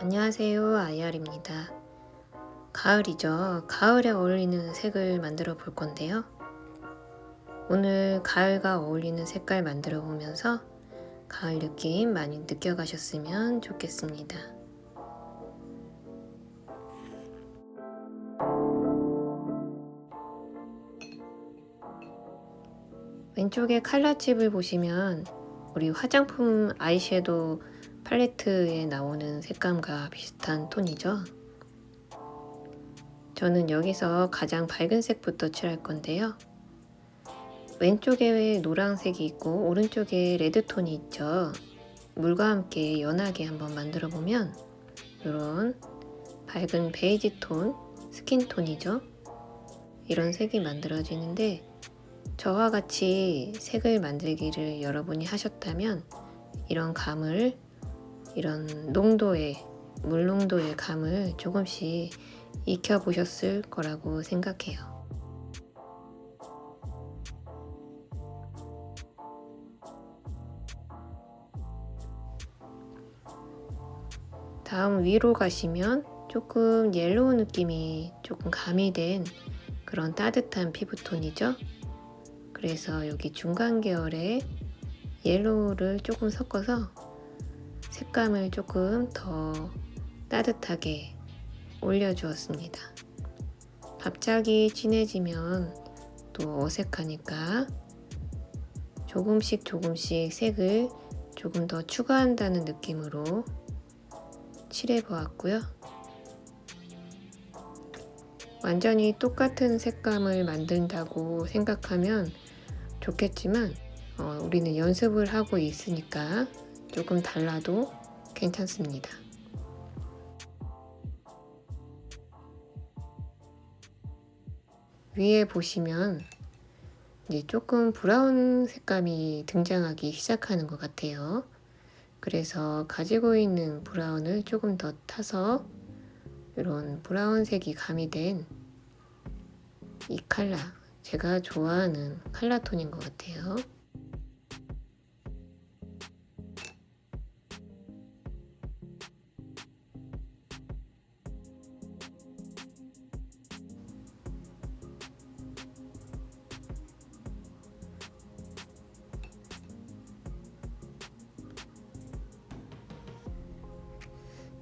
안녕하세요, 아이알입니다. 가을이죠. 가을에 어울리는 색을 만들어 볼 건데요. 오늘 가을과 어울리는 색깔 만들어 보면서 가을 느낌 많이 느껴가셨으면 좋겠습니다. 왼쪽에 컬러칩을 보시면 우리 화장품 아이섀도우 팔레트에 나오는 색감과 비슷한 톤이죠. 저는 여기서 가장 밝은 색부터 칠할 건데요. 왼쪽에 노란색이 있고 오른쪽에 레드톤이 있죠. 물과 함께 연하게 한번 만들어 보면 이런 밝은 베이지 톤, 스킨 톤이죠. 이런 색이 만들어지는데 저와 같이 색을 만들기를 여러분이 하셨다면 이런 감을, 이런 농도의, 물 농도의 감을 조금씩 익혀보셨을 거라고 생각해요. 다음 위로 가시면 조금 옐로우 느낌이 조금 가미된 그런 따뜻한 피부톤이죠. 그래서 여기 중간 계열의 옐로우를 조금 섞어서 색감을 조금 더 따뜻하게 올려주었습니다. 갑자기 진해지면 또 어색하니까 조금씩 색을 조금 더 추가한다는 느낌으로 칠해 보았고요. 완전히 똑같은 색감을 만든다고 생각하면 좋겠지만 우리는 연습을 하고 있으니까 조금 달라도 괜찮습니다. 위에 보시면 이제 조금 브라운 색감이 등장하기 시작하는 것 같아요. 그래서 가지고 있는 브라운을 조금 더 타서 이런 브라운색이 가미된 이 컬러, 제가 좋아하는 컬러 톤인 것 같아요.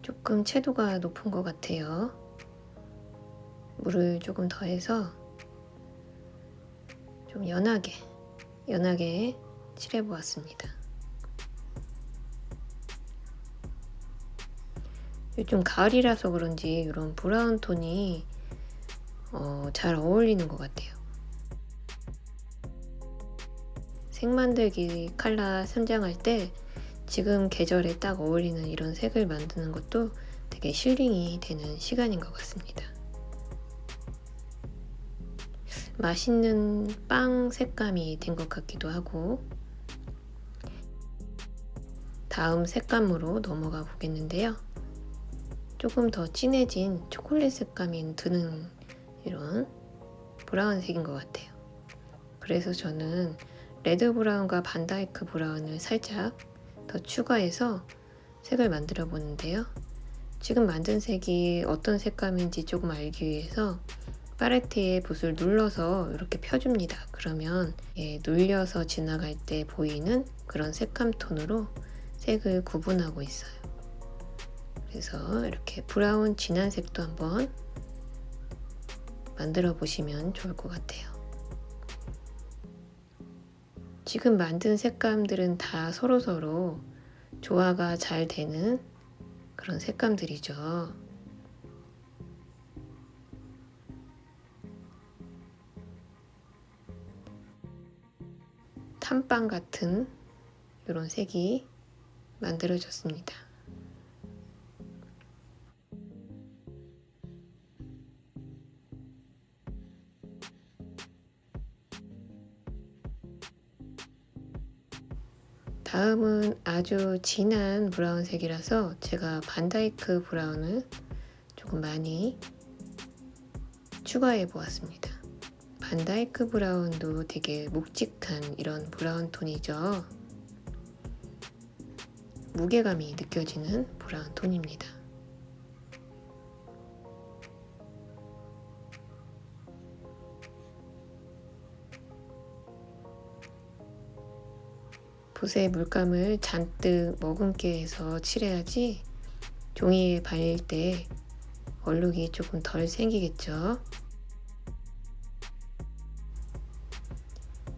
조금 채도가 높은 것 같아요. 물을 조금 더해서 좀 연하게 칠해 보았습니다. 요즘 가을이라서 그런지 이런 브라운 톤이 잘 어울리는 것 같아요. 색 만들기 컬러 선정할 때 지금 계절에 딱 어울리는 이런 색을 만드는 것도 되게 힐링이 되는 시간인 것 같습니다. 맛있는 빵 색감이 된 것 같기도 하고, 다음 색감으로 넘어가 보겠는데요. 조금 더 진해진 초콜릿 색감이 드는 이런 브라운색인 것 같아요. 그래서 저는 레드 브라운과 반다이크 브라운을 살짝 더 추가해서 색을 만들어 보는데요. 지금 만든 색이 어떤 색감인지 조금 알기 위해서 팔레트에 붓을 눌러서 이렇게 펴줍니다. 그러면 눌려서 지나갈 때 보이는 그런 색감 톤으로 색을 구분하고 있어요. 그래서 이렇게 브라운 진한 색도 한번 만들어 보시면 좋을 것 같아요. 지금 만든 색감들은 다 서로서로 조화가 잘 되는 그런 색감들이죠. 탐빵 같은 이런 색이 만들어졌습니다. 다음은 아주 진한 브라운색이라서 제가 반다이크 브라운을 조금 많이 추가해 보았습니다. 반다이크 브라운도 되게 묵직한 이런 브라운 톤이죠. 무게감이 느껴지는 브라운 톤입니다. 붓에 물감을 잔뜩 머금게 해서 칠해야지 종이에 발릴 때 얼룩이 조금 덜 생기겠죠.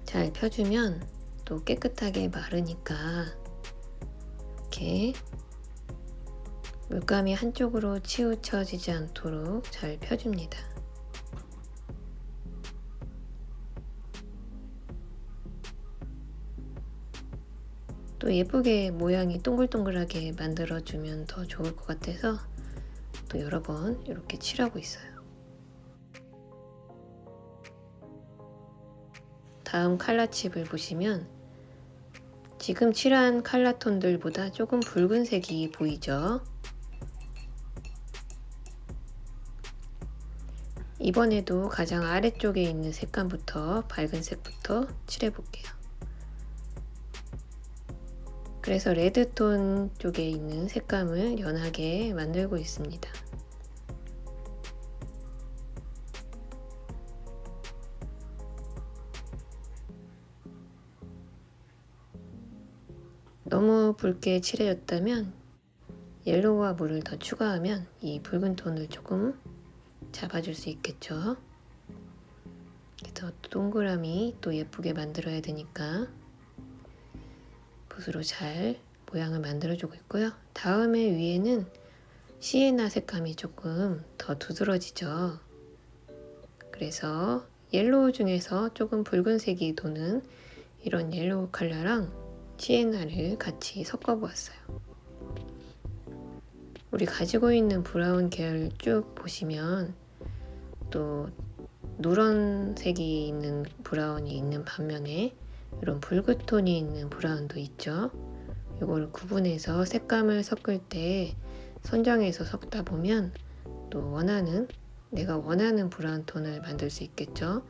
잘 펴주면 또 깨끗하게 마르니까 이렇게 물감이 한쪽으로 치우쳐지지 않도록 잘 펴줍니다. 또 예쁘게 모양이 동글동글하게 만들어주면 더 좋을 것 같아서 또 여러 번 이렇게 칠하고 있어요. 다음 칼라칩을 보시면 지금 칠한 칼라 톤들보다 조금 붉은색이 보이죠? 이번에도 가장 아래쪽에 있는 색감부터 밝은 색부터 칠해 볼게요. 그래서 레드톤 쪽에 있는 색감을 연하게 만들고 있습니다. 너무 붉게 칠해졌다면 옐로우와 물을 더 추가하면 이 붉은 톤을 조금 잡아줄 수 있겠죠. 그래서 동그라미 또 예쁘게 만들어야 되니까 붓으로 잘 모양을 만들어주고 있고요. 다음에 위에는 시에나 색감이 조금 더 두드러지죠. 그래서 옐로우 중에서 조금 붉은색이 도는 이런 옐로우 컬러랑 시에나를 같이 섞어 보았어요. 우리 가지고 있는 브라운 계열 쭉 보시면 또 누런색이 있는 브라운이 있는 반면에 이런 붉은톤이 있는 브라운도 있죠. 이걸 구분해서 색감을 섞을 때 선정해서 섞다 보면 또 내가 원하는 브라운 톤을 만들 수 있겠죠.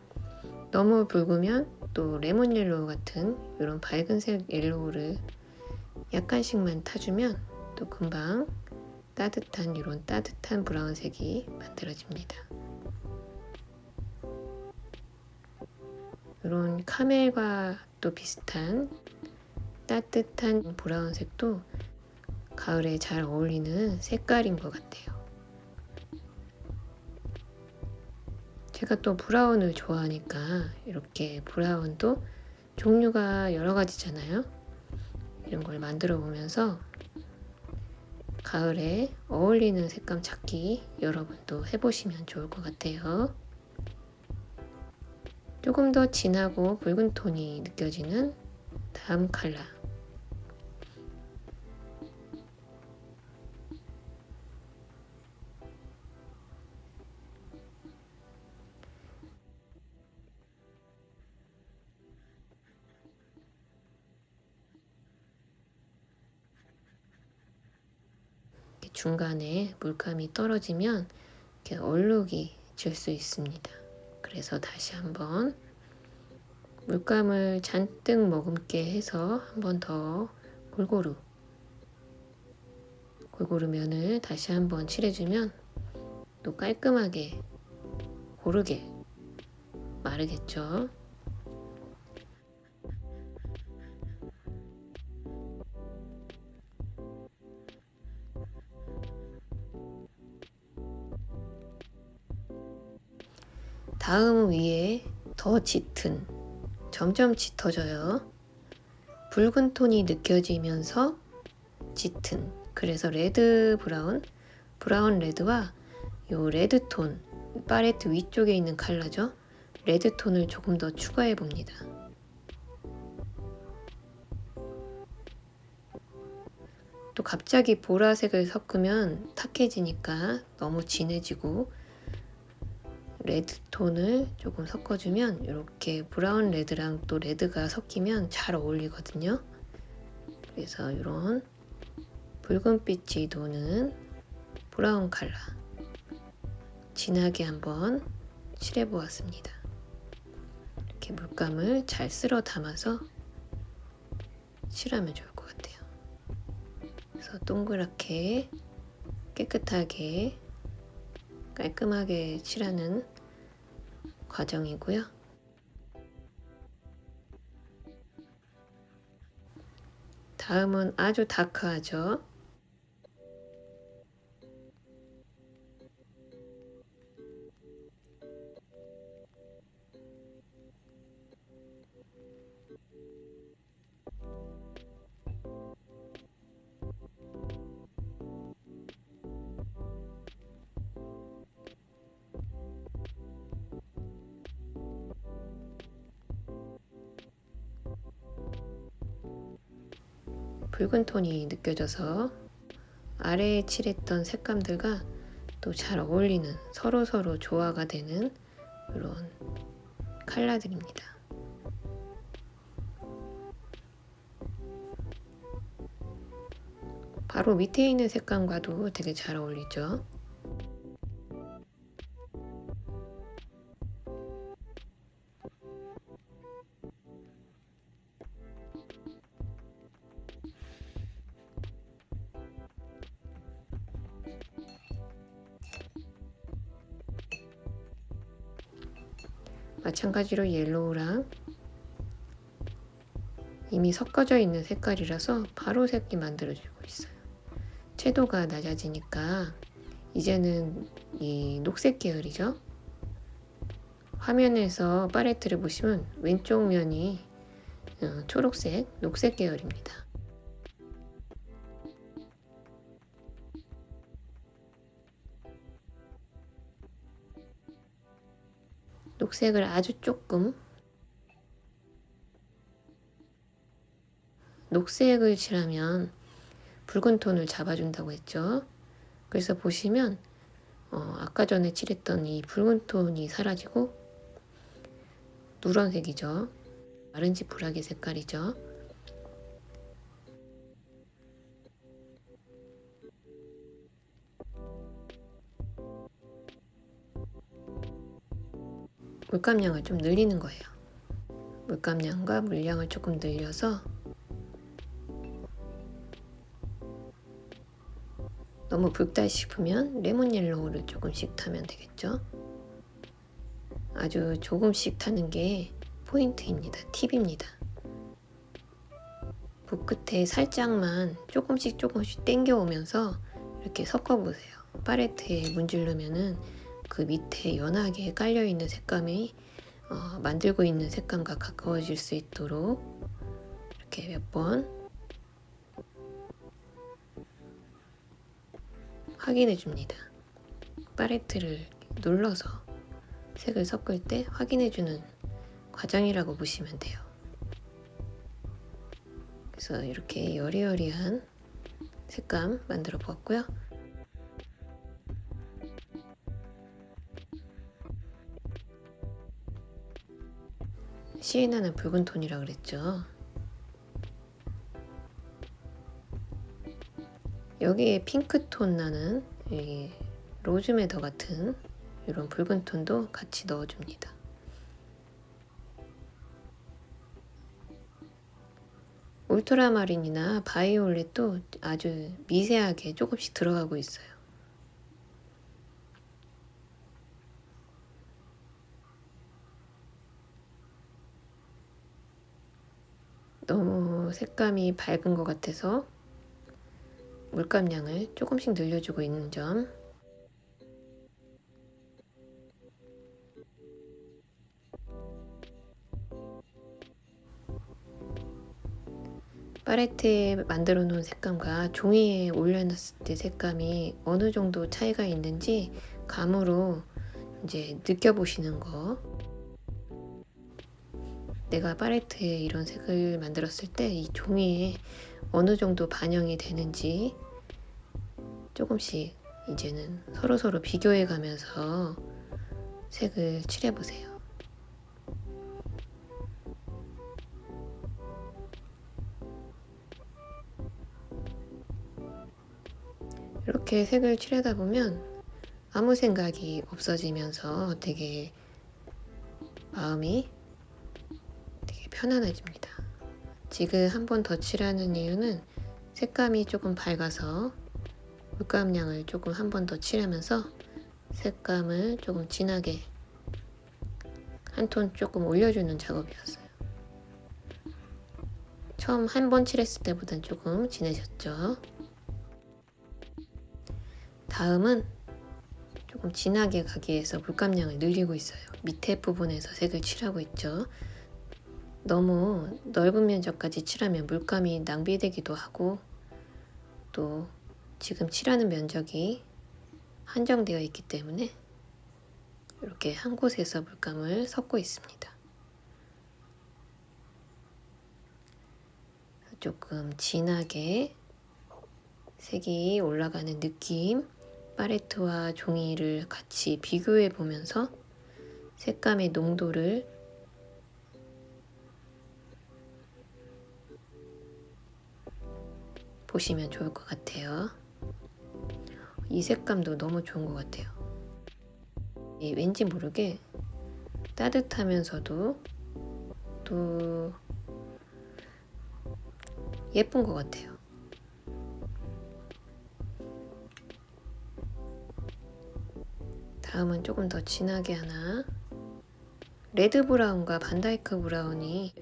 너무 붉으면 또 레몬 옐로우 같은 이런 밝은색 옐로우를 약간씩만 타주면 또 금방 이런 따뜻한 브라운색이 만들어집니다. 이런 카멜과 또 비슷한 따뜻한 브라운색도 가을에 잘 어울리는 색깔인 것 같아요. 제가 또 브라운을 좋아하니까 이렇게 브라운도 종류가 여러 가지잖아요. 이런 걸 만들어 보면서 가을에 어울리는 색감 찾기 여러분도 해보시면 좋을 것 같아요. 조금 더 진하고 붉은 톤이 느껴지는 다음 컬러. 중간에 물감이 떨어지면 이렇게 얼룩이 질 수 있습니다. 그래서 다시 한번 물감을 잔뜩 머금게 해서 한 번 더 골고루 면을 다시 한번 칠해주면 또 깔끔하게 고르게 마르겠죠. 다음 위에 더 짙은, 점점 짙어져요. 붉은 톤이 느껴지면서 짙은, 그래서 레드 브라운 레드와 요 레드 톤, 팔레트 위쪽에 있는 컬러죠. 레드 톤을 조금 더 추가해 봅니다. 또 갑자기 보라색을 섞으면 탁해지니까 너무 진해지고 레드 톤을 조금 섞어주면 이렇게 브라운 레드랑 또 레드가 섞이면 잘 어울리거든요. 그래서 이런 붉은빛이 도는 브라운 컬러 진하게 한번 칠해 보았습니다. 이렇게 물감을 잘 쓸어 담아서 칠하면 좋을 것 같아요. 그래서 동그랗게 깨끗하게 깔끔하게 칠하는 과정이고요. 다음은 아주 다크하죠. 붉은 톤이 느껴져서 아래에 칠했던 색감들과 또 잘 어울리는, 서로서로 조화가 되는 이런 컬러들입니다. 바로 밑에 있는 색감과도 되게 잘 어울리죠. 마찬가지로 옐로우랑 이미 섞어져 있는 색깔이라서 바로 색이 만들어지고 있어요. 채도가 낮아지니까 이제는 이 녹색 계열이죠. 화면에서 팔레트를 보시면 왼쪽 면이 초록색, 녹색 계열입니다. 녹색을 아주 조금, 녹색을 칠하면 붉은 톤을 잡아준다고 했죠. 그래서 보시면 아까 전에 칠했던 이 붉은 톤이 사라지고 누런색이죠. 마른지 브라기 색깔이죠. 물감량을 좀 늘리는 거예요. 물감량과 물량을 조금 늘려서 너무 붉다 싶으면 레몬 옐로우를 조금씩 타면 되겠죠. 아주 조금씩 타는 게 포인트입니다. 팁입니다. 붓 끝에 살짝만 조금씩 당겨 오면서 이렇게 섞어 보세요. 팔레트에 문지르면은 그 밑에 연하게 깔려 있는 색감이 만들고 있는 색감과 가까워질 수 있도록 이렇게 몇 번 확인해 줍니다. 팔레트를 눌러서 색을 섞을 때 확인해 주는 과정이라고 보시면 돼요. 그래서 이렇게 여리여리한 색감 만들어 보았고요. 시에나는 붉은 톤이라 그랬죠. 여기에 핑크톤 나는 이 로즈메더 같은 이런 붉은 톤도 같이 넣어줍니다. 울트라마린이나 바이올렛도 아주 미세하게 조금씩 들어가고 있어요. 너무 색감이 밝은 것 같아서 물감량을 조금씩 늘려주고 있는 점. 팔레트에 만들어 놓은 색감과 종이에 올려놨을 때 색감이 어느 정도 차이가 있는지 감으로 이제 느껴보시는 거. 내가 팔레트에 이런 색을 만들었을 때 이 종이에 어느 정도 반영이 되는지 조금씩 이제는 서로서로 비교해 가면서 색을 칠해 보세요. 이렇게 색을 칠하다 보면 아무 생각이 없어지면서 되게 마음이 되게 편안해집니다. 지금 한 번 더 칠하는 이유는 색감이 조금 밝아서 물감량을 조금 한 번 더 칠하면서 색감을 조금 진하게 한 톤 조금 올려주는 작업이었어요. 처음 한 번 칠했을 때보단 조금 진해졌죠. 다음은 조금 진하게 가기 위해서 물감량을 늘리고 있어요. 밑에 부분에서 색을 칠하고 있죠. 너무 넓은 면적까지 칠하면 물감이 낭비되기도 하고, 또 지금 칠하는 면적이 한정되어 있기 때문에 이렇게 한 곳에서 물감을 섞고 있습니다. 조금 진하게 색이 올라가는 느낌, 팔레트와 종이를 같이 비교해 보면서 색감의 농도를 보시면 좋을 것 같아요. 이 색감도 너무 좋은 것 같아요. 왠지 모르게 따뜻하면서도 또 예쁜 것 같아요. 다음은 조금 더 진하게 하나. 레드 브라운과 반다이크 브라운이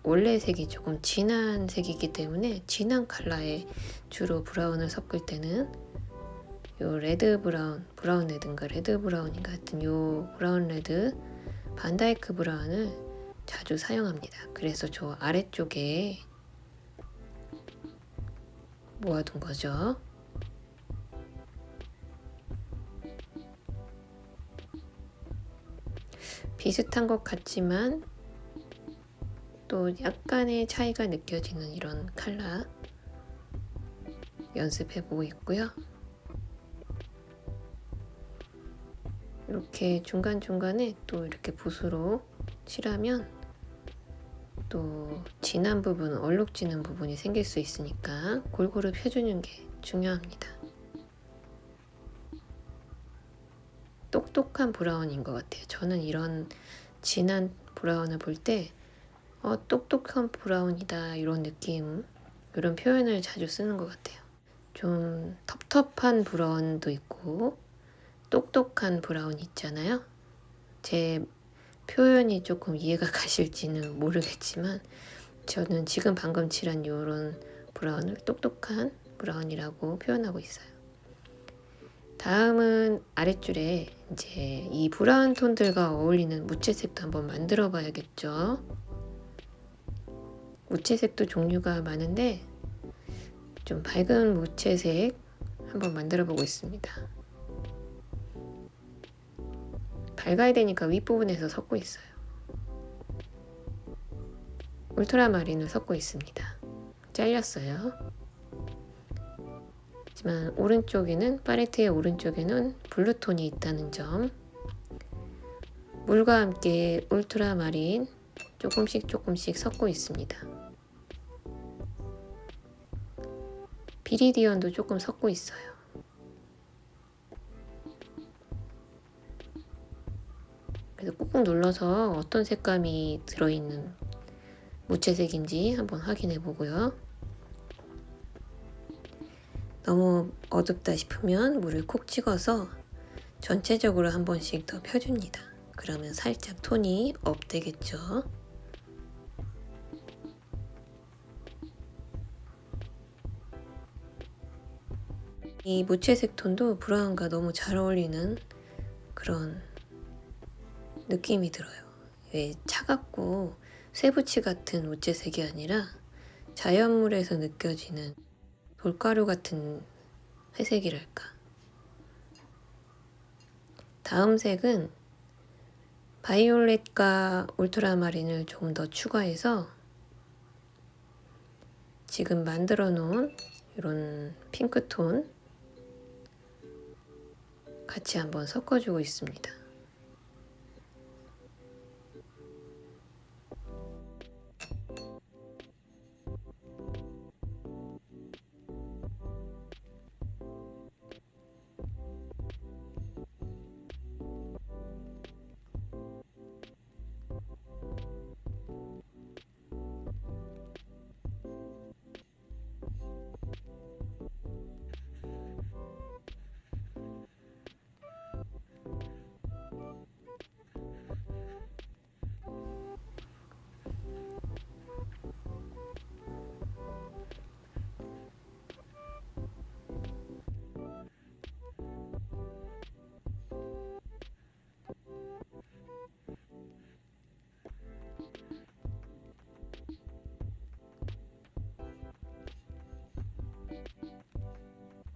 원래 색이 조금 진한 색이기 때문에 진한 컬러에 주로 브라운을 섞을 때는 요 레드 브라운, 브라운 레드인가 레드 브라운인가 하여튼 요 브라운 레드, 반다이크 브라운을 자주 사용합니다. 그래서 저 아래쪽에 모아둔 거죠. 비슷한 것 같지만 또 약간의 차이가 느껴지는 이런 컬러 연습해보고 있고요. 이렇게 중간중간에 또 이렇게 붓으로 칠하면 또 진한 부분, 얼룩지는 부분이 생길 수 있으니까 골고루 펴주는 게 중요합니다. 똑똑한 브라운인 것 같아요. 저는 이런 진한 브라운을 볼 때 똑똑한 브라운이다 이런 느낌, 이런 표현을 자주 쓰는 것 같아요. 좀 텁텁한 브라운도 있고 똑똑한 브라운 있잖아요. 제 표현이 조금 이해가 가실지는 모르겠지만 저는 지금 방금 칠한 이런 브라운을 똑똑한 브라운이라고 표현하고 있어요. 다음은 아랫줄에 이제 이 브라운 톤들과 어울리는 무채색도 한번 만들어 봐야겠죠. 무채색도 종류가 많은데 좀 밝은 무채색 한번 만들어 보고 있습니다. 밝아야 되니까 윗부분에서 섞고 있어요. 울트라마린을 섞고 있습니다. 잘렸어요. 하지만 오른쪽에는, 팔레트의 오른쪽에는 블루톤이 있다는 점, 물과 함께 울트라마린 조금씩 섞고 있습니다. 비리디언도 조금 섞고 있어요. 그래서 꾹꾹 눌러서 어떤 색감이 들어있는 무채색인지 한번 확인해 보고요. 너무 어둡다 싶으면 물을 콕 찍어서 전체적으로 한 번씩 더 펴줍니다. 그러면 살짝 톤이 업 되겠죠. 이 무채색 톤도 브라운과 너무 잘 어울리는 그런 느낌이 들어요. 왜 차갑고 쇠붙이 같은 무채색이 아니라 자연물에서 느껴지는 돌가루 같은 회색이랄까. 다음 색은 바이올렛과 울트라마린을 좀 더 추가해서 지금 만들어 놓은 이런 핑크톤 같이 한번 섞어주고 있습니다.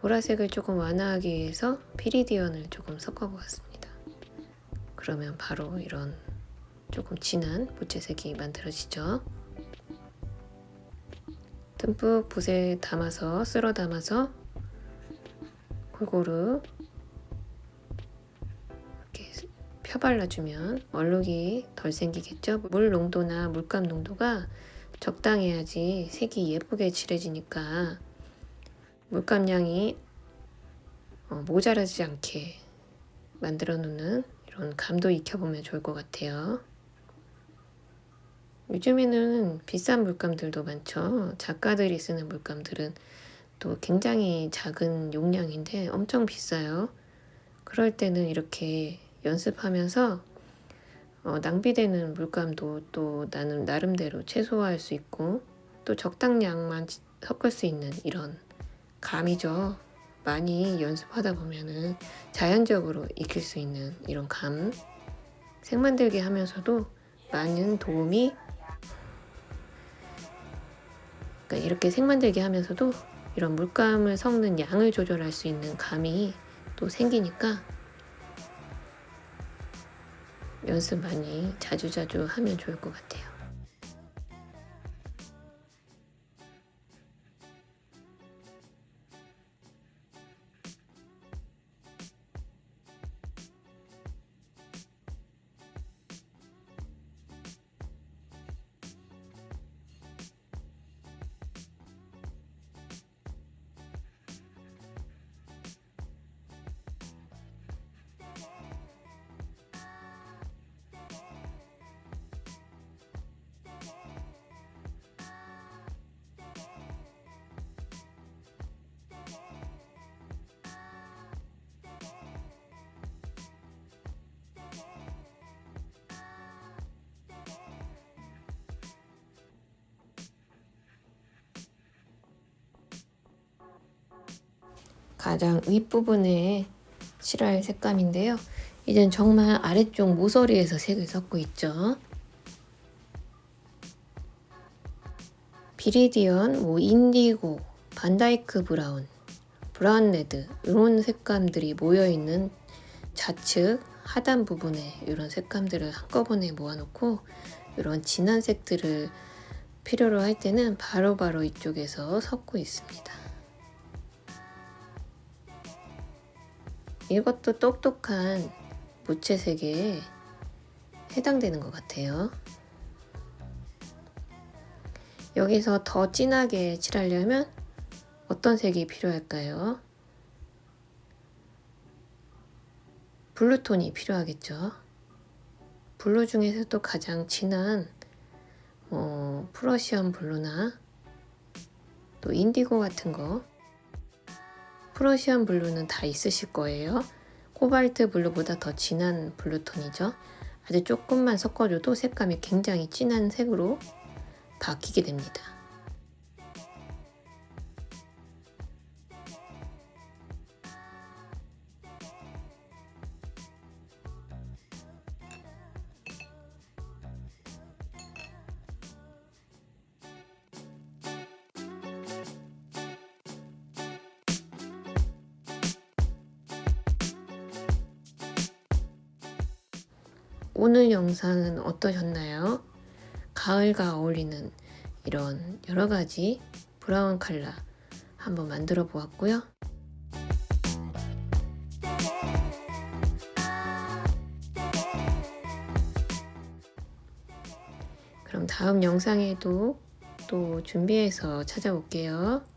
보라색을 조금 완화하기 위해서 피리디언을 조금 섞어보았습니다. 그러면 바로 이런 조금 진한 무채색이 만들어지죠. 듬뿍 붓에 담아서 쓸어 담아서 골고루 이렇게 펴발라주면 얼룩이 덜 생기겠죠. 물 농도나 물감 농도가 적당해야지 색이 예쁘게 칠해지니까 물감량이 모자라지 않게 만들어 놓는 이런 감도 익혀보면 좋을 것 같아요. 요즘에는 비싼 물감들도 많죠. 작가들이 쓰는 물감들은 또 굉장히 작은 용량인데 엄청 비싸요. 그럴 때는 이렇게 연습하면서 낭비되는 물감도 또 나는 나름대로 최소화할 수 있고 또 적당량만 섞을 수 있는 이런 감이죠. 많이 연습하다 보면은 자연적으로 익힐 수 있는 이런 감, 색 만들기 하면서도 많은 도움이, 그러니까 이렇게 색 만들기 하면서도 이런 물감을 섞는 양을 조절할 수 있는 감이 또 생기니까 연습 많이 자주자주 하면 좋을 것 같아요. 가장 윗부분에 칠할 색감인데요. 이젠 정말 아래쪽 모서리에서 색을 섞고 있죠. 비리디언, 인디고, 반다이크 브라운, 브라운 레드 이런 색감들이 모여있는 좌측 하단 부분에 이런 색감들을 한꺼번에 모아놓고 이런 진한 색들을 필요로 할 때는 바로바로 이쪽에서 섞고 있습니다. 이것도 똑똑한 무채색에 해당되는 것 같아요. 여기서 더 진하게 칠하려면 어떤 색이 필요할까요? 블루톤이 필요하겠죠. 블루 중에서도 가장 진한 프러시안 블루나 또 인디고 같은 거, 프러시안 블루는 다 있으실 거예요. 코발트 블루보다 더 진한 블루톤이죠. 아주 조금만 섞어줘도 색감이 굉장히 진한 색으로 바뀌게 됩니다. 오늘 영상은 어떠셨나요? 가을과 어울리는 이런 여러가지 브라운 컬러 한번 만들어 보았고요. 그럼 다음 영상에도 또 준비해서 찾아올게요.